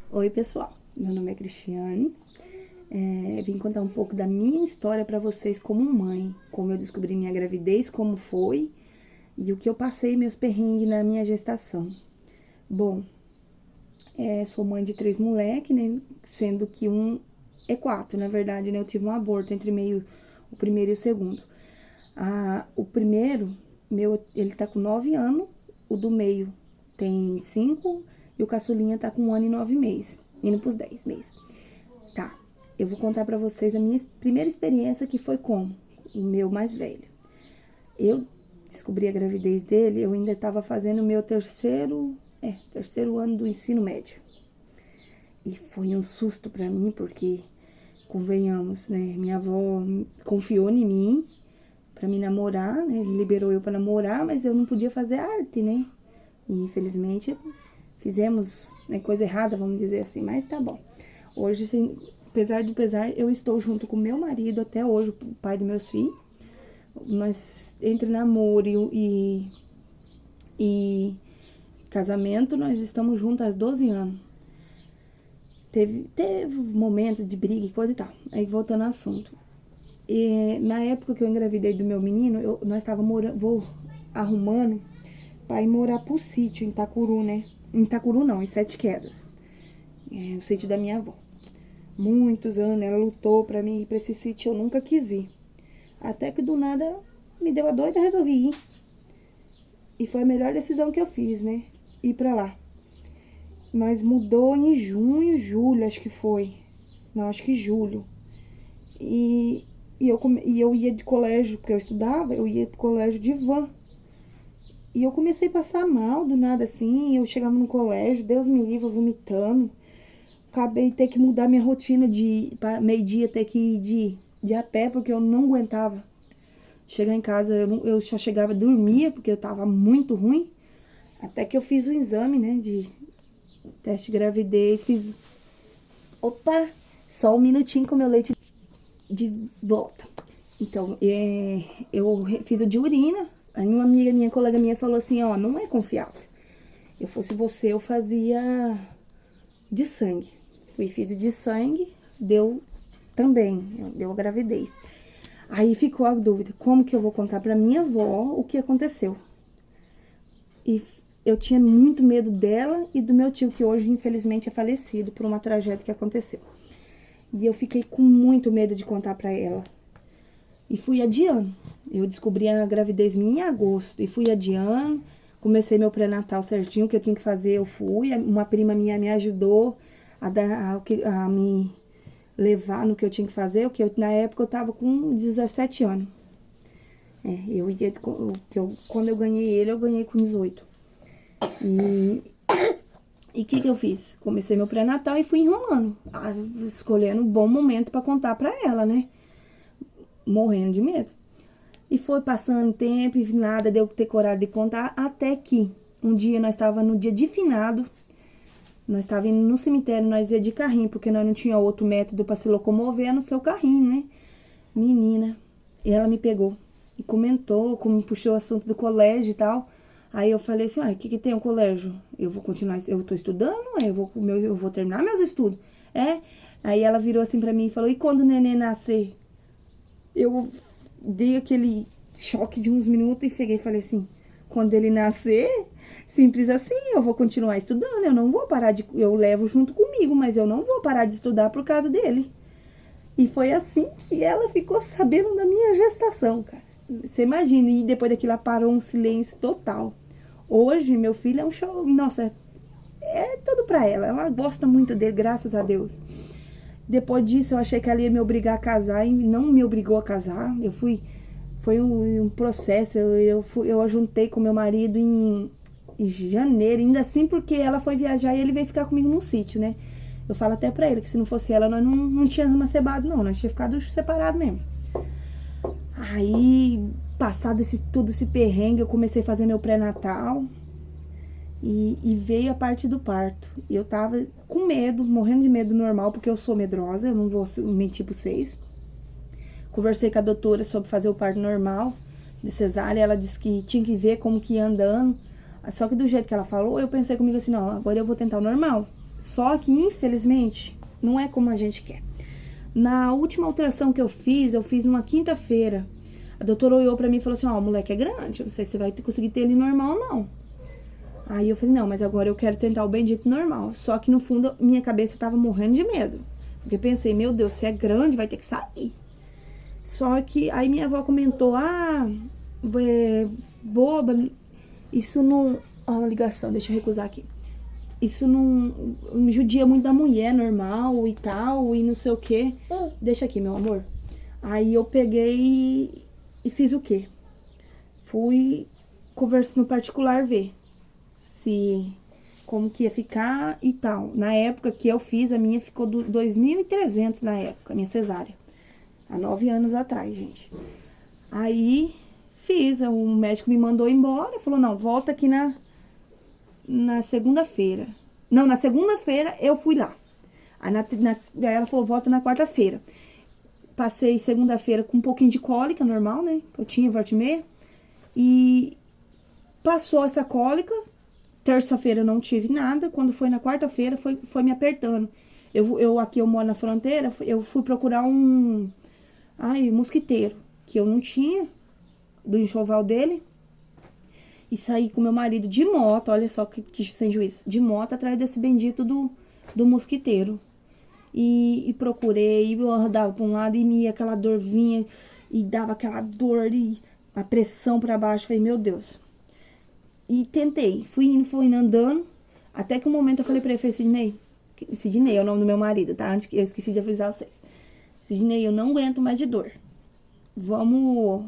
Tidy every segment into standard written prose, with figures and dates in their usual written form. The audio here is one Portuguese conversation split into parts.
Oi, pessoal. Meu nome é Cristiane. Vim contar um pouco da minha história para vocês como mãe, como eu descobri minha gravidez, como foi e o que eu passei, meus perrengues na minha gestação. Bom, sou mãe de 3 moleques, né? Sendo que um é 4, na verdade, né? Eu tive um aborto entre o primeiro e o segundo. O primeiro, ele tá com 9 anos, o do meio tem 5 e o caçulinha tá com 1 ano e 9 meses, indo pros 10 meses. Tá, eu vou contar pra vocês a minha primeira experiência, que foi como o meu mais velho. Eu descobri a gravidez dele, eu ainda estava fazendo o meu terceiro ano do ensino médio. E foi um susto pra mim, porque, convenhamos, né, minha avó confiou em mim pra me namorar, né, liberou eu pra namorar, mas eu não podia fazer arte, né. E, infelizmente, fizemos, né, coisa errada, vamos dizer assim, mas tá bom. Hoje, apesar do pesar, eu estou junto com meu marido até hoje, o pai dos meus filhos. Nós, entre namoro e casamento, nós estamos juntos há 12 anos. Teve momentos de briga e coisa e tal. Aí, voltando ao assunto. E, na época que eu engravidei do meu menino, nós estávamos arrumando para ir morar pro sítio, em Itacuru, né? Em Itacuru não, em Sete Quedas. O sítio da minha avó. Muitos anos ela lutou pra mim ir pra esse sítio, eu nunca quis ir. Até que do nada me deu a doida e resolvi ir. E foi a melhor decisão que eu fiz, né? Ir pra lá. Mas mudou em junho, julho, acho que foi. Não, acho que julho. E eu ia de colégio, porque eu estudava, eu ia pro colégio de van. E eu comecei a passar mal do nada assim. Eu chegava no colégio, Deus me livre, vomitando. Acabei de ter que mudar minha rotina de meio-dia ter que ir de a pé, porque eu não aguentava. Chegar em casa, eu só chegava, dormia, porque eu tava muito ruim. Até que eu fiz o exame, né, de teste de gravidez, fiz... Opa! Só um minutinho com o meu leite de volta. Então, eu fiz o de urina. Aí uma amiga minha, colega minha, falou assim, ó, não é confiável. Eu fosse você, eu fazia de sangue. Fui, fiz o de sangue, deu também, deu gravidez. Aí ficou a dúvida, como que eu vou contar pra minha avó o que aconteceu? E eu tinha muito medo dela e do meu tio, que hoje, infelizmente, é falecido por uma tragédia que aconteceu. E eu fiquei com muito medo de contar pra ela. E fui adiando. Eu descobri a gravidez minha em agosto. E fui adiando. Comecei meu pré-natal certinho, o que eu tinha que fazer, eu fui. Uma prima minha me ajudou a me levar no que eu tinha que fazer. Na época eu tava com 17 anos. Quando eu ganhei ele, eu ganhei com 18. E o que eu fiz? Comecei meu pré-natal e fui enrolando. Escolhendo um bom momento pra contar pra ela, né? Morrendo de medo. E foi passando tempo e nada, deu ter coragem de contar, até que um dia nós estávamos no dia de finado, nós estávamos indo no cemitério, nós ia de carrinho, porque nós não tinha outro método para se locomover no seu carrinho, né? Menina, e ela me pegou e comentou, como puxou o assunto do colégio e tal. Aí eu falei assim, o que tem o colégio? Eu vou continuar, eu tô estudando, eu vou terminar meus estudos. Aí ela virou assim pra mim e falou, e quando o neném nascer? Eu dei aquele choque de uns minutos e peguei e falei assim, quando ele nascer, simples assim, eu vou continuar estudando, eu não vou parar eu levo junto comigo, mas eu não vou parar de estudar por causa dele. E foi assim que ela ficou sabendo da minha gestação, cara. Você imagina, e depois daquilo ela parou um silêncio total. Hoje, meu filho é um show, nossa, é tudo pra ela gosta muito dele, graças a Deus. Depois disso, eu achei que ela ia me obrigar a casar e não me obrigou a casar. Foi um processo. Eu ajuntei com meu marido em janeiro, ainda assim porque ela foi viajar e ele veio ficar comigo no sítio, né? Eu falo até pra ele que se não fosse ela, nós não tínhamos macebado, não. Nós tínhamos ficado separados mesmo. Aí, passado todo esse perrengue, eu comecei a fazer meu pré-natal. E veio a parte do parto. E eu tava com medo, morrendo de medo normal, porque eu sou medrosa, eu não vou mentir pra vocês. Conversei com a doutora sobre fazer o parto normal, de cesárea, ela disse que tinha que ver como que ia andando. Só que do jeito que ela falou, eu pensei comigo assim, não, agora eu vou tentar o normal. Só que, infelizmente, não é como a gente quer. Na última ultrassom que eu fiz numa quinta-feira. A doutora olhou pra mim e falou assim, ó, o moleque é grande, eu não sei se você vai conseguir ter ele normal, não. Aí eu falei, não, mas agora eu quero tentar o bendito normal. Só que no fundo, minha cabeça tava morrendo de medo. Porque eu pensei, meu Deus, se é grande, vai ter que sair. Só que aí minha avó comentou, boba, isso não... Ó, a ligação, deixa eu recusar aqui. Isso não me judia muito da mulher normal e tal, e não sei o quê. Deixa aqui, meu amor. Aí eu peguei e fiz o quê? Fui conversando no particular ver como que ia ficar e tal. Na época que eu fiz, a minha ficou 2.300 na época, a minha cesárea. Há 9 anos atrás, gente. Aí fiz, o médico me mandou embora, falou, não, volta aqui na segunda-feira. Não, na segunda-feira eu fui lá. Aí ela falou, volta na quarta-feira. Passei segunda-feira com um pouquinho de cólica, normal, né? Que eu tinha volta e meia. E passou essa cólica. Terça-feira eu não tive nada. Quando foi na quarta-feira, foi me apertando. Aqui eu moro na fronteira, eu fui procurar um mosquiteiro, que eu não tinha, do enxoval dele. E saí com meu marido de moto, olha só que sem juízo, de moto atrás desse bendito do mosquiteiro. E procurei, e eu andava pra um lado e aquela dor vinha, e dava aquela dor, e a pressão pra baixo. Falei, meu Deus. E tentei, fui indo andando, até que um momento eu falei pra ele, Sidney é o nome do meu marido, tá? Antes que eu esqueci de avisar vocês. Sidney, eu não aguento mais de dor. Vamos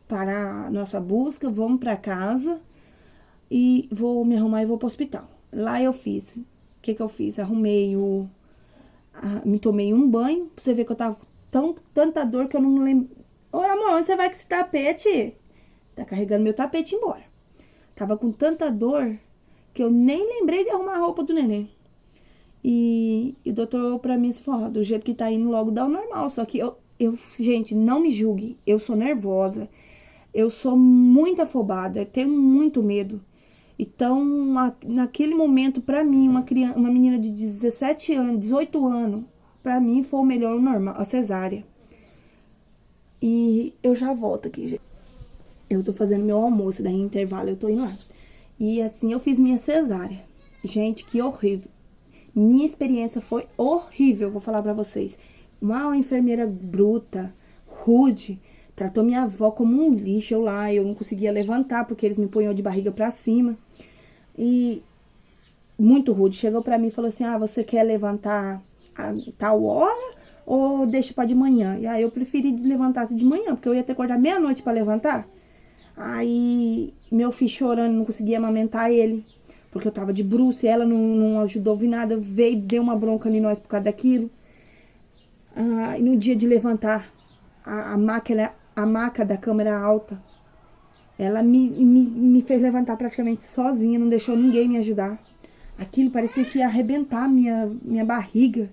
parar a nossa busca, vamos pra casa e vou me arrumar e vou pro hospital. Lá eu fiz. O que eu fiz? Arrumei me tomei um banho, pra você ver que eu tava com tanta dor que eu não lembro. Oi, amor, onde você vai com esse tapete? Tá carregando meu tapete embora. Tava com tanta dor que eu nem lembrei de arrumar a roupa do neném. E o doutor olhou pra mim e falou, do jeito que tá indo, logo dá o normal. Só que gente, não me julgue, eu sou nervosa, eu sou muito afobada, eu tenho muito medo. Então, naquele momento, pra mim, uma menina de 17 anos, 18 anos, pra mim foi o melhor, o normal, a cesárea. E eu já volto aqui, gente. Eu tô fazendo meu almoço, daí em intervalo eu tô indo lá. E assim, eu fiz minha cesárea. Gente, que horrível. Minha experiência foi horrível, vou falar pra vocês. Uma enfermeira bruta, rude, tratou minha avó como um lixo. Eu não conseguia levantar, porque eles me punham de barriga pra cima. E muito rude. Chegou pra mim e falou assim, você quer levantar a tal hora ou deixa pra de manhã? E aí eu preferi levantar de manhã, porque eu ia ter que acordar meia-noite pra levantar. Aí meu filho chorando, não conseguia amamentar ele, porque eu tava de bruço e ela não ajudou a ouvir nada. Veio, deu uma bronca em nós por causa daquilo. E no dia de levantar, a maca da cama era alta. Ela me fez levantar praticamente sozinha, não deixou ninguém me ajudar. Aquilo parecia que ia arrebentar minha barriga.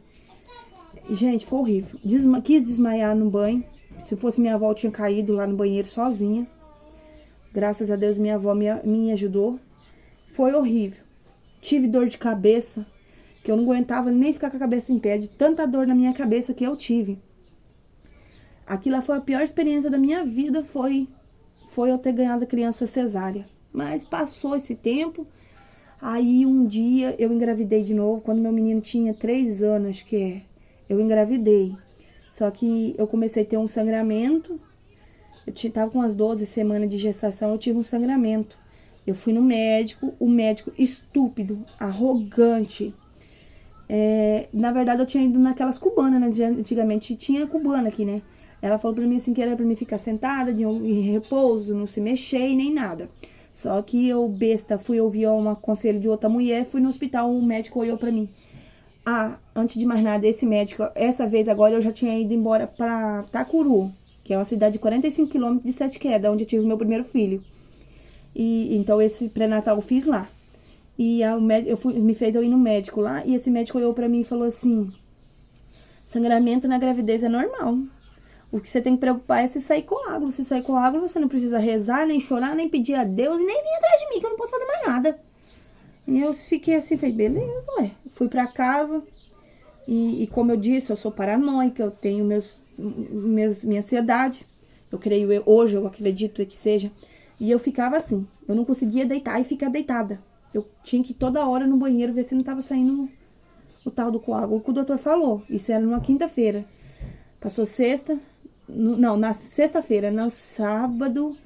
Gente, foi horrível. Quis desmaiar no banho. Se fosse minha avó, eu tinha caído lá no banheiro sozinha. Graças a Deus, minha avó me ajudou. Foi horrível. Tive dor de cabeça, que eu não aguentava nem ficar com a cabeça em pé, de tanta dor na minha cabeça que eu tive. Aquilo foi a pior experiência da minha vida, foi eu ter ganhado a criança cesárea. Mas passou esse tempo, aí um dia eu engravidei de novo, quando meu menino tinha 3 anos, acho que eu engravidei. Só que eu comecei a ter um sangramento, eu tava com umas 12 semanas de gestação, eu tive um sangramento. Eu fui no médico, o médico estúpido, arrogante. Na verdade, eu tinha ido naquelas cubanas, né? Antigamente tinha cubana aqui, né? Ela falou pra mim assim que era pra mim ficar sentada, em repouso, não se mexer e nem nada. Só que eu, besta, fui ouvir um conselho de outra mulher, fui no hospital, o médico olhou pra mim. Antes de mais nada, esse médico, essa vez agora eu já tinha ido embora pra Tacuru, que é uma cidade de 45 quilômetros de Sete Quedas, onde eu tive meu primeiro filho. E então esse pré-natal eu fiz lá. E me fez eu ir no médico lá, e esse médico olhou pra mim e falou assim, sangramento na gravidez é normal. O que você tem que preocupar é se sair coágulo. Se sair coágulo, você não precisa rezar, nem chorar, nem pedir a Deus, e nem vir atrás de mim, que eu não posso fazer mais nada. E eu fiquei assim, falei, beleza, ué. Fui pra casa e como eu disse, eu sou paranoica, eu tenho minha ansiedade. Hoje eu acredito que seja. E eu ficava assim, eu não conseguia deitar e ficar deitada. Eu tinha que ir toda hora no banheiro ver se não tava saindo o tal do coágulo que o doutor falou. Isso era numa quinta-feira. Passou sexta, na sexta-feira, no sábado,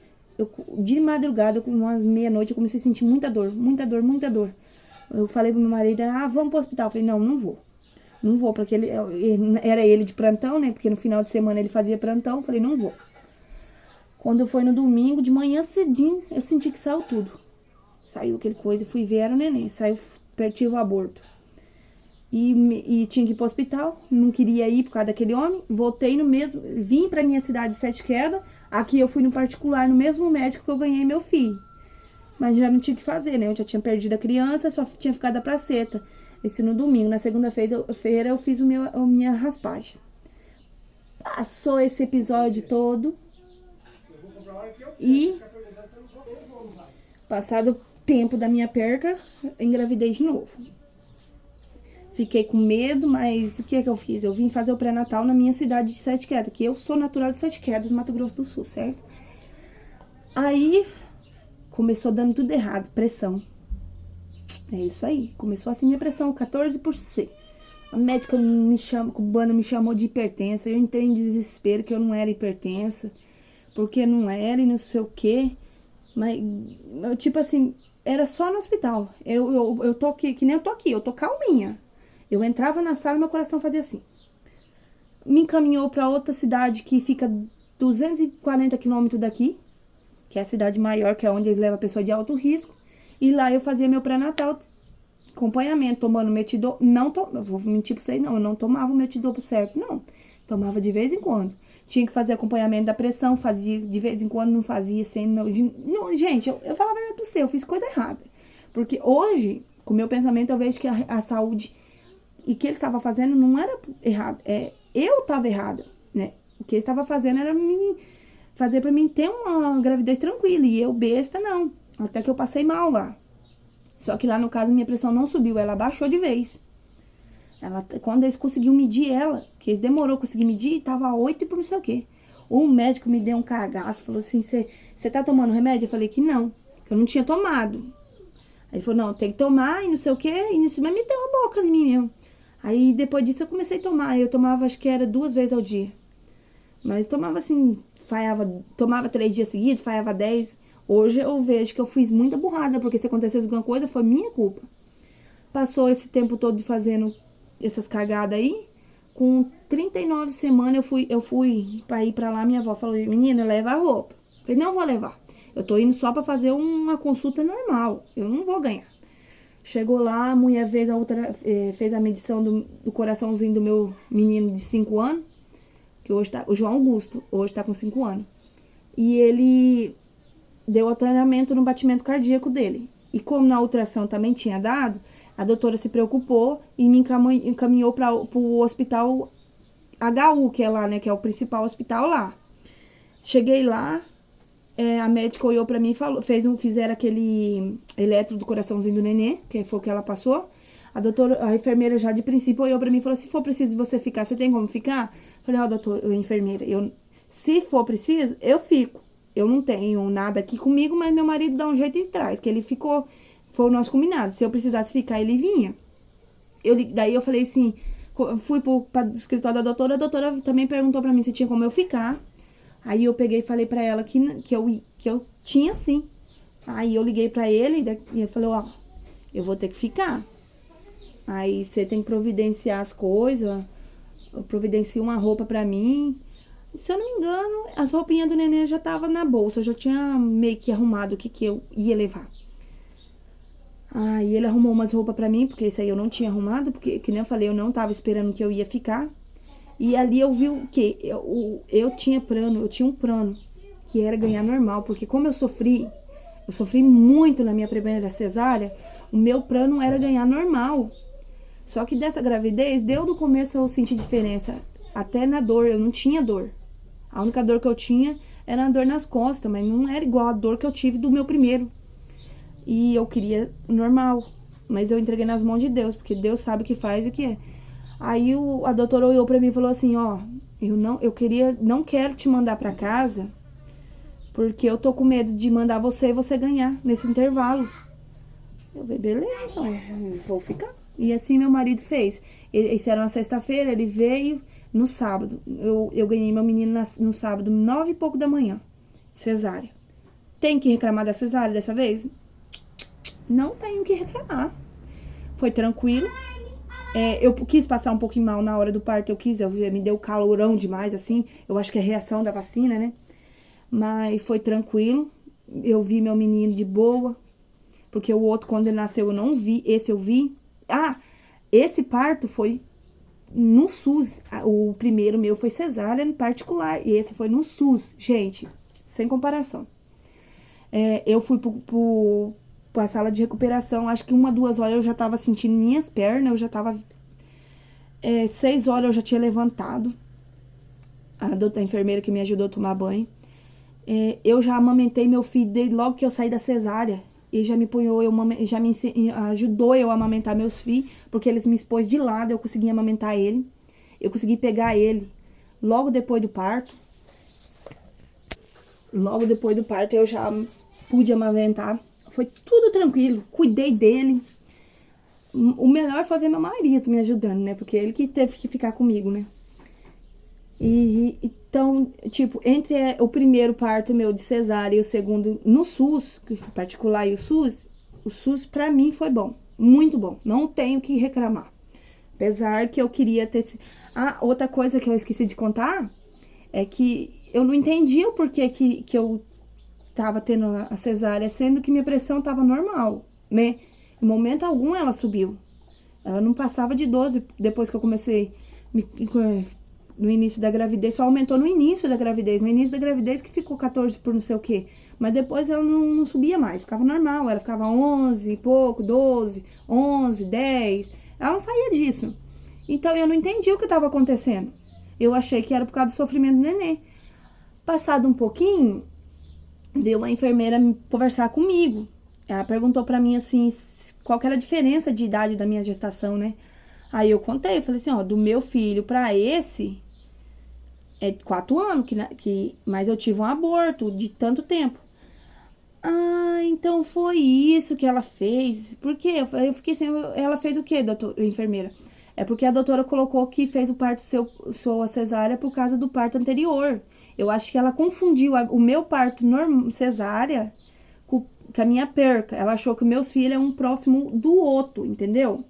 de madrugada, com umas meia-noite, eu comecei a sentir muita dor, muita dor, muita dor. Eu falei pro meu marido, vamos pro hospital. Eu falei, não vou. Não vou, porque era ele de plantão, né? Porque no final de semana ele fazia plantão. Eu falei, não vou. Quando foi no domingo, de manhã cedinho, eu senti que saiu tudo. Saiu aquele coisa, fui ver, era o neném. Saiu, pertinho o aborto. E tinha que ir pro hospital, não queria ir por causa daquele homem. Voltei no mesmo, vim pra minha cidade de Sete Quedas. Aqui eu fui no particular, no mesmo médico que eu ganhei meu filho. Mas já não tinha o que fazer, né? Eu já tinha perdido a criança, só tinha ficado a placenta. Isso no domingo. Na segunda-feira eu fiz a minha raspagem. Passou esse episódio todo. E passado o tempo da minha perca, engravidei de novo. Fiquei com medo, mas o que é que eu fiz? Eu vim fazer o pré-natal na minha cidade de Sete Quedas, que eu sou natural de Sete Quedas, Mato Grosso do Sul, certo? Aí começou dando tudo errado, pressão. É isso aí, começou assim minha pressão, 14%. A médica cubana me chamou de hipertensa, eu entrei em desespero que eu não era hipertensa, porque não era e não sei o quê. Mas, tipo assim, era só no hospital. Eu tô aqui, que nem eu tô aqui, eu tô calminha. Eu entrava na sala e meu coração fazia assim. Me encaminhou pra outra cidade que fica 240 quilômetros daqui, que é a cidade maior, que é onde eles levam a pessoa de alto risco. E lá eu fazia meu pré-natal, acompanhamento, tomando metidol. Vou mentir pra vocês, não, eu não tomava o metidol certo, não. Tomava de vez em quando. Tinha que fazer acompanhamento da pressão, fazia de vez em quando, não fazia sem... Não, gente, eu falo a verdade pra você, eu fiz coisa errada. Porque hoje, com o meu pensamento, eu vejo que a saúde e que ele estava fazendo não era errado. Eu estava errada, né? O que ele estava fazendo era fazer pra mim ter uma gravidez tranquila. E eu, besta, não. Até que eu passei mal lá. Só que lá, no caso, minha pressão não subiu, ela baixou de vez. Quando eles conseguiram medir ela, que eles demorou a conseguir medir, tava 8 e por não sei o quê. O médico me deu um cagaço, falou assim, você tá tomando remédio? Eu falei que não, que eu não tinha tomado. Aí ele falou, não, tem que tomar e não sei o quê, e isso mas me deu uma boca em mim mesmo. Aí depois disso eu comecei a tomar, eu tomava acho que era 2 vezes ao dia. Mas tomava assim, tomava 3 dias seguidos, falhava 10. Hoje eu vejo que eu fiz muita burrada, porque se acontecesse alguma coisa foi minha culpa. Passou esse tempo todo fazendo essas cagadas aí. Com 39 semanas eu fui pra ir pra lá, minha avó falou, menina, leva a roupa. Eu falei, não vou levar. Eu tô indo só pra fazer uma consulta normal. Eu não vou ganhar. Chegou lá, a mulher fez a medição do coraçãozinho do meu menino de 5 anos. Que hoje tá, o João Augusto, hoje tá com 5 anos. E ele deu alteramento no batimento cardíaco dele. E como na ultrassom também tinha dado, a doutora se preocupou e me encaminhou para o hospital HU, que é lá, né, que é o principal hospital lá. Cheguei lá, a médica olhou para mim e falou, fizeram aquele eletro do coraçãozinho do nenê, que foi o que ela passou. A enfermeira já de princípio olhou para mim e falou, se for preciso de você ficar, você tem como ficar? Falei, enfermeira, se for preciso, eu fico. Eu não tenho nada aqui comigo, mas meu marido dá um jeito de trás, que ele ficou, foi o nosso combinado. Se eu precisasse ficar, ele vinha. Daí eu falei assim, fui para o escritório da doutora, a doutora também perguntou para mim se tinha como eu ficar. Aí eu peguei e falei para ela que eu tinha sim. Aí eu liguei para ele e ele falou, eu vou ter que ficar. Aí você tem que providenciar as coisas, eu providencio uma roupa para mim. Se eu não me engano, as roupinhas do neném já tava na bolsa. Eu já tinha meio que arrumado o que eu ia levar. Aí ele arrumou umas roupas pra mim, porque isso aí eu não tinha arrumado, porque, que nem eu falei, eu não tava esperando que eu ia ficar. E ali eu vi o quê? Eu tinha um plano, que era ganhar normal, porque como eu sofri muito na minha primeira cesárea, o meu plano era ganhar normal. Só que dessa gravidez, deu do começo eu senti diferença. Até na dor, eu não tinha dor. A única dor que eu tinha era a dor nas costas, mas não era igual a dor que eu tive do meu primeiro. E eu queria normal. mas eu entreguei nas mãos de Deus, porque Deus sabe o que faz e o que é. Aí a doutora olhou pra mim e falou assim, ó, não quero te mandar pra casa, porque eu tô com medo de mandar você e você ganhar nesse intervalo. Eu falei, beleza, vou ficar. E assim meu marido fez. Isso era na sexta-feira, ele veio no sábado. Eu ganhei meu menino no sábado, 9 e pouco da manhã, cesárea. Tem que reclamar da cesárea dessa vez? Não tenho que reclamar. Foi tranquilo. Eu quis passar um pouquinho mal na hora do parto, me deu calorão demais, assim. Eu acho que é a reação da vacina, né? Mas foi tranquilo. Eu vi meu menino de boa. Porque o outro, quando ele nasceu, eu não vi. Esse eu vi. Esse parto foi no SUS. O primeiro meu foi cesárea em particular. E esse foi no SUS. Gente, sem comparação. Eu fui pra sala de recuperação. Acho que 1, 2 horas eu já tava sentindo minhas pernas. Eu já tava... 6 horas eu já tinha levantado. A enfermeira que me ajudou a tomar banho. Eu já amamentei meu filho desde logo que eu saí da cesárea. E já me ajudou eu a amamentar meus filhos, porque eles me expôs de lado, eu consegui amamentar ele. Eu consegui pegar ele logo depois do parto. Logo depois do parto eu já pude amamentar. Foi tudo tranquilo, cuidei dele. O melhor foi ver meu marido me ajudando, né? Porque ele que teve que ficar comigo, né? Então, tipo, entre o primeiro parto meu de cesárea e o segundo no SUS, particular e o SUS pra mim foi bom, muito bom, não tenho que reclamar. Apesar que eu queria ter... outra coisa que eu esqueci de contar é que eu não entendi o porquê que eu tava tendo a cesárea, sendo que minha pressão tava normal, né? Em momento algum ela subiu. Ela não passava de 12 depois que eu comecei... No início da gravidez, só aumentou no início da gravidez. No início da gravidez que ficou 14 por não sei o quê. Mas depois ela não subia mais, ficava normal. Ela ficava 11 e pouco, 12, 11, 10. Ela não saía disso. Então eu não entendi o que estava acontecendo. Eu achei que era por causa do sofrimento do neném. Passado um pouquinho, veio uma enfermeira conversar comigo. Ela perguntou pra mim assim, qual que era a diferença de idade da minha gestação, né? Aí eu contei, eu falei assim, ó, do meu filho pra esse, é 4 anos, mas eu tive um aborto de tanto tempo. Então foi isso que ela fez. Por quê? Eu fiquei assim, ela fez o quê, enfermeira? É porque a doutora colocou que fez o parto a cesárea por causa do parto anterior. Eu acho que ela confundiu o meu parto cesárea com a minha perca. Ela achou que meus filhos eram um próximo do outro, entendeu?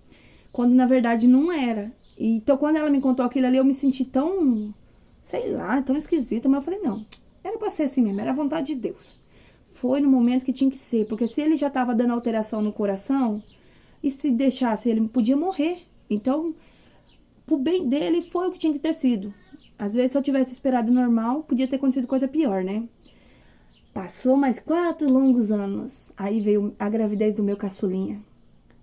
Quando na verdade não era. Então quando ela me contou aquilo ali, eu me senti tão, sei lá, tão esquisita. Mas eu falei, não, era pra ser assim mesmo, era a vontade de Deus. Foi no momento que tinha que ser, porque se ele já tava dando alteração no coração, e se deixasse, ele podia morrer. Então, pro bem dele, foi o que tinha que ter sido. Às vezes, se eu tivesse esperado normal, podia ter acontecido coisa pior, né? Passou mais 4 longos anos. Aí veio a gravidez do meu caçulinha.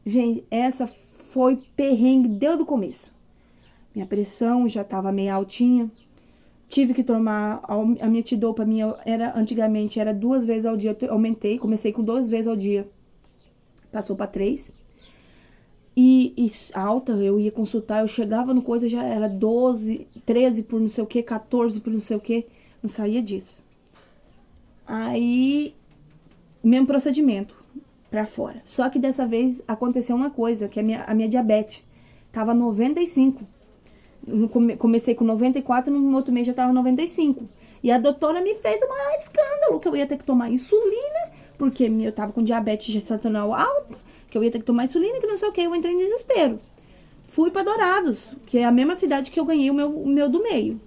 Gente, essa foi perrengue desde o começo. Minha pressão já tava meio altinha. Tive que tomar a metidopa minha, antigamente era 2 vezes ao dia. Eu aumentei, comecei com 2 vezes ao dia. Passou pra 3. E alta, eu ia consultar, eu chegava no coisa, já era 12, 13 por não sei o que, 14 por não sei o que. Não saía disso. Aí, mesmo procedimento pra fora. Só que dessa vez aconteceu uma coisa, que a minha diabetes tava 95. Comecei com 94, no outro mês já tava 95. E a doutora me fez um escândalo, que eu ia ter que tomar insulina, porque eu tava com diabetes gestacional alta, que eu ia ter que tomar insulina, que não sei o que, eu entrei em desespero. Fui pra Dourados, que é a mesma cidade que eu ganhei o meu do meio.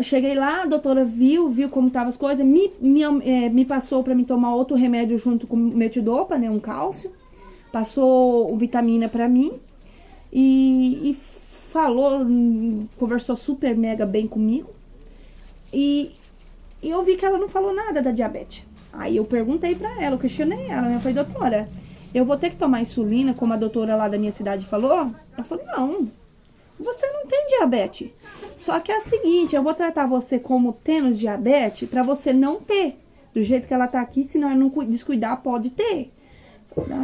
Cheguei lá, a doutora viu como estavam as coisas, me passou pra me tomar outro remédio junto com metidopa, né, um cálcio, passou vitamina pra mim e falou, conversou super mega bem comigo e eu vi que ela não falou nada da diabetes. Aí eu perguntei pra ela, eu questionei ela, né, eu falei, doutora, eu vou ter que tomar insulina, como a doutora lá da minha cidade falou? Ela falou, não, você não tem diabetes. Só que é o seguinte, eu vou tratar você como tendo diabetes pra você não ter. Do jeito que ela tá aqui, se não descuidar, pode ter.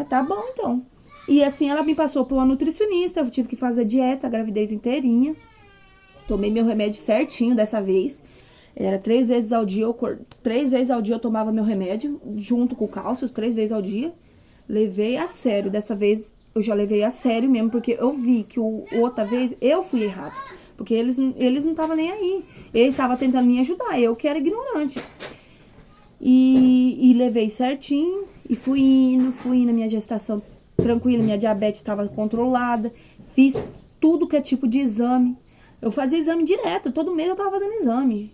Tá bom, então. E assim, ela me passou por uma nutricionista, eu tive que fazer dieta a gravidez inteirinha. Tomei meu remédio certinho dessa vez. Era 3 vezes ao dia, 3 vezes ao dia eu tomava meu remédio, junto com o cálcio, 3 vezes ao dia. Levei a sério, dessa vez eu já levei a sério mesmo, porque eu vi que outra vez eu fui errada. Porque eles não estavam nem aí. Eles estavam tentando me ajudar, eu que era ignorante. E levei certinho, e fui indo, minha gestação tranquila, minha diabetes estava controlada. Fiz tudo que é tipo de exame. Eu fazia exame direto, todo mês eu tava fazendo exame.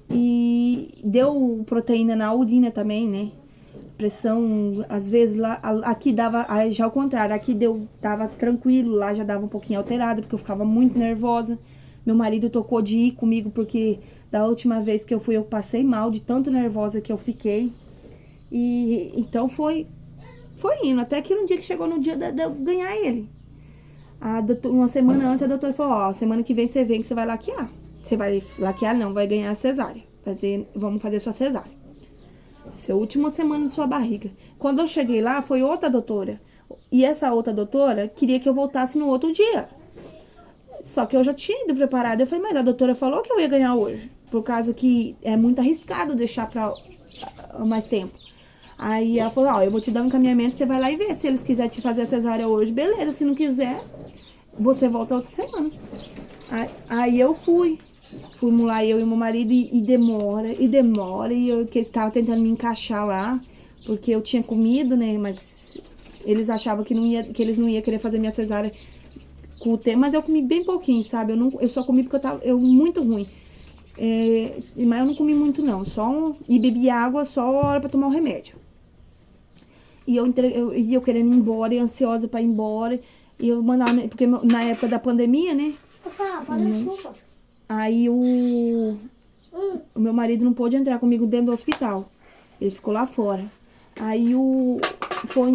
E deu proteína na urina também, né? Pressão, às vezes lá, aqui dava, já ao contrário, aqui tava tranquilo, lá já dava um pouquinho alterado, porque eu ficava muito nervosa. Meu marido tocou de ir comigo, porque da última vez que eu fui, eu passei mal, de tanto nervosa que eu fiquei. E então foi indo, até que um dia que chegou no dia de eu ganhar ele. Uma semana antes, a doutora falou, ó, semana que vem você vem que você vai laquear. Você vai laquear, não, vai ganhar a cesárea. Vamos fazer sua cesárea. Essa é a última semana de sua barriga. Quando eu cheguei lá, foi outra doutora. E essa outra doutora queria que eu voltasse no outro dia. Só que eu já tinha ido preparada. Eu falei, mas a doutora falou que eu ia ganhar hoje. Por causa que é muito arriscado deixar pra mais tempo. Aí ela falou, ó, eu vou te dar um encaminhamento, você vai lá e vê. Se eles quiserem te fazer a cesárea hoje, beleza. Se não quiser, você volta outra semana. Aí eu fui. Fomos lá, eu e meu marido, e demora. E eu que estava tentando me encaixar lá, porque eu tinha comido, né? Mas eles achavam que eles não iam querer fazer minha cesárea com o tempo. Mas eu comi bem pouquinho, sabe? Eu só comi porque eu muito ruim. Mas eu não comi muito, não. E bebi água só a hora pra tomar o remédio. E eu querendo ir embora, e ansiosa pra ir embora. E eu mandava, porque na época da pandemia, né? Aí o meu marido não pôde entrar comigo dentro do hospital. Ele ficou lá fora. Aí foi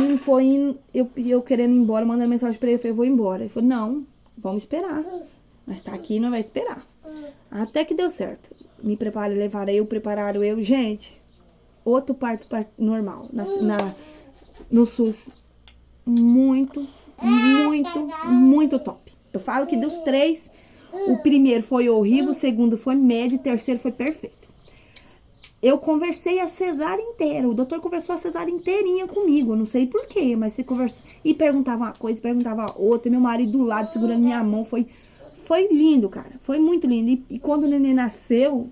indo, eu querendo ir embora, mandando mensagem pra ele, eu falei, eu vou embora. Ele falou, não, vamos esperar. Nós tá aqui, não vai esperar. Até que deu certo. Prepararam eu. Gente, outro parto normal. No SUS. Muito, muito, muito top. Eu falo que dos 3, o primeiro foi horrível, o segundo foi médio, o terceiro foi perfeito. Eu conversei a cesárea inteira. O doutor conversou a cesárea inteirinha comigo. Eu não sei porquê, mas você conversou. E perguntava uma coisa, perguntava outra. Meu marido do lado, segurando minha mão. Foi lindo, cara. Foi muito lindo. E quando o neném nasceu,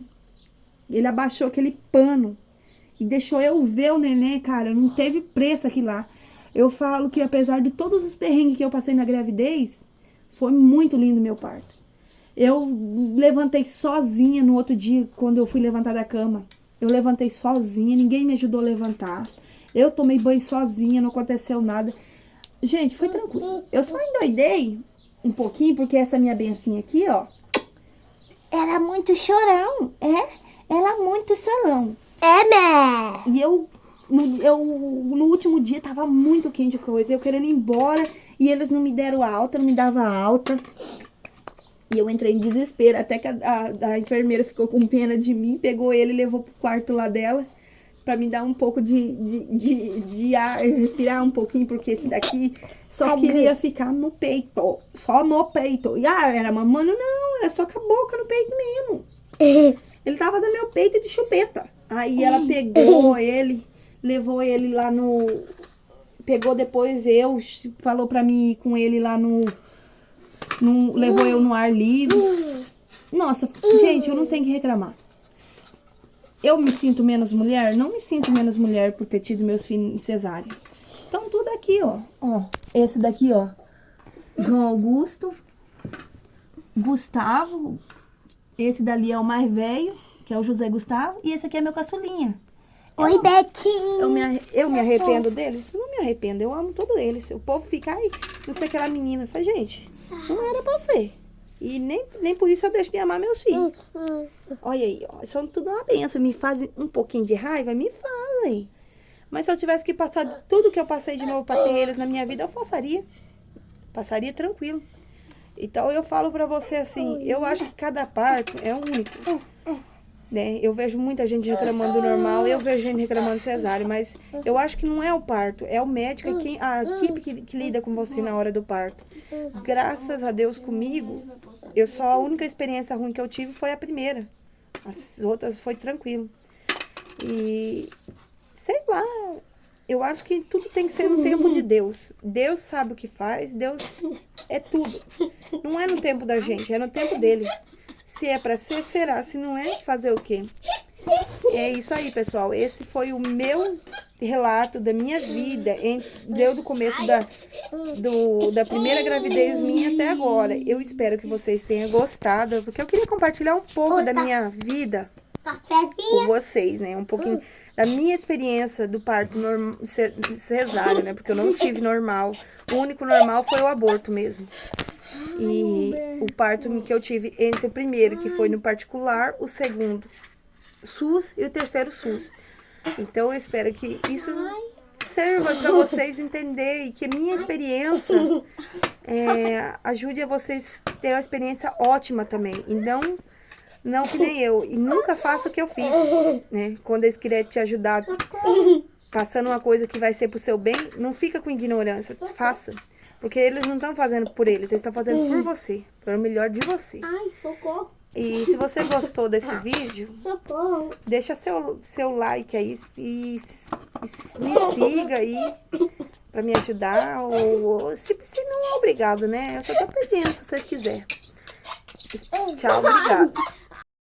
ele abaixou aquele pano e deixou eu ver o neném, cara. Não teve preço aqui lá. Eu falo que apesar de todos os perrengues que eu passei na gravidez, foi muito lindo meu parto. Eu levantei sozinha no outro dia, quando eu fui levantar da cama. Eu levantei sozinha, ninguém me ajudou a levantar. Eu tomei banho sozinha, não aconteceu nada. Gente, foi tranquilo. Eu só endoidei um pouquinho, porque essa minha bencinha aqui, ó, era muito chorão, Ela muito chorão. Né? E eu no último dia tava muito quente a coisa, eu querendo ir embora, e eles não me deram alta, não me davam alta. E eu entrei em desespero, até que a enfermeira ficou com pena de mim, pegou ele e levou pro quarto lá dela, pra me dar um pouco de ar, respirar um pouquinho, porque esse daqui só queria ficar no peito, só no peito. E era mamando? Não, era só com a boca no peito mesmo. Ele tava fazendo meu peito de chupeta. Aí ela pegou ele, levou ele lá pegou depois falou pra mim ir com ele lá levou eu no ar livre. Nossa, gente, eu não tenho que reclamar. Eu me sinto menos mulher? Não me sinto menos mulher por ter tido meus filhos em cesárea. Então, tudo aqui, ó. Esse daqui, ó. João Augusto. Gustavo. Esse dali é o mais velho, que é o José Gustavo. E esse aqui é meu caçulinha. Oi, Betinho. Eu me arrependo deles? Não me arrependo, eu amo todos eles. O povo fica aí, não sei aquela menina. Fala, gente, não era pra ser. E nem por isso eu deixo de amar meus filhos. Olha aí, ó, são tudo uma benção. Me fazem um pouquinho de raiva? Me fazem. Mas se eu tivesse que passar de tudo que eu passei de novo pra ter eles na minha vida, eu passaria. Passaria tranquilo. Então eu falo pra você assim, eu acho que cada parto é único. né? Eu vejo muita gente reclamando do normal, eu vejo gente reclamando do cesárea, mas eu acho que não é o parto, é o médico, é a equipe que lida com você na hora do parto. Graças a Deus comigo, a única experiência ruim que eu tive foi a primeira. As outras foi tranquilo. E sei lá, eu acho que tudo tem que ser no tempo de Deus. Deus sabe o que faz, Deus é tudo. Não é no tempo da gente, é no tempo dele. Se é pra ser, será. Se não é, fazer o quê? É isso aí, pessoal. Esse foi o meu relato da minha vida, desde o começo da primeira gravidez minha até agora. Eu espero que vocês tenham gostado, porque eu queria compartilhar um pouco da minha vida com vocês, né? Um pouquinho da minha experiência do parto cesárea, né? Porque eu não tive normal. O único normal foi o aborto mesmo. E o parto que eu tive entre o primeiro, que foi no particular, o segundo SUS e o terceiro SUS. Então eu espero que isso sirva para vocês entenderem e que a minha experiência ajude a vocês a ter uma experiência ótima também. E não que nem eu. E nunca faça o que eu fiz, né? Quando eles querem te ajudar passando uma coisa que vai ser pro seu bem, não fica com ignorância, faça. Porque eles não estão fazendo por eles estão fazendo por você, pelo melhor de você. Ai, socorro. E se você gostou desse vídeo, Socorro. deixa seu like aí e me siga aí pra me ajudar. Ou se não é obrigado, né? Eu só tô pedindo se vocês quiserem. Tchau, obrigada.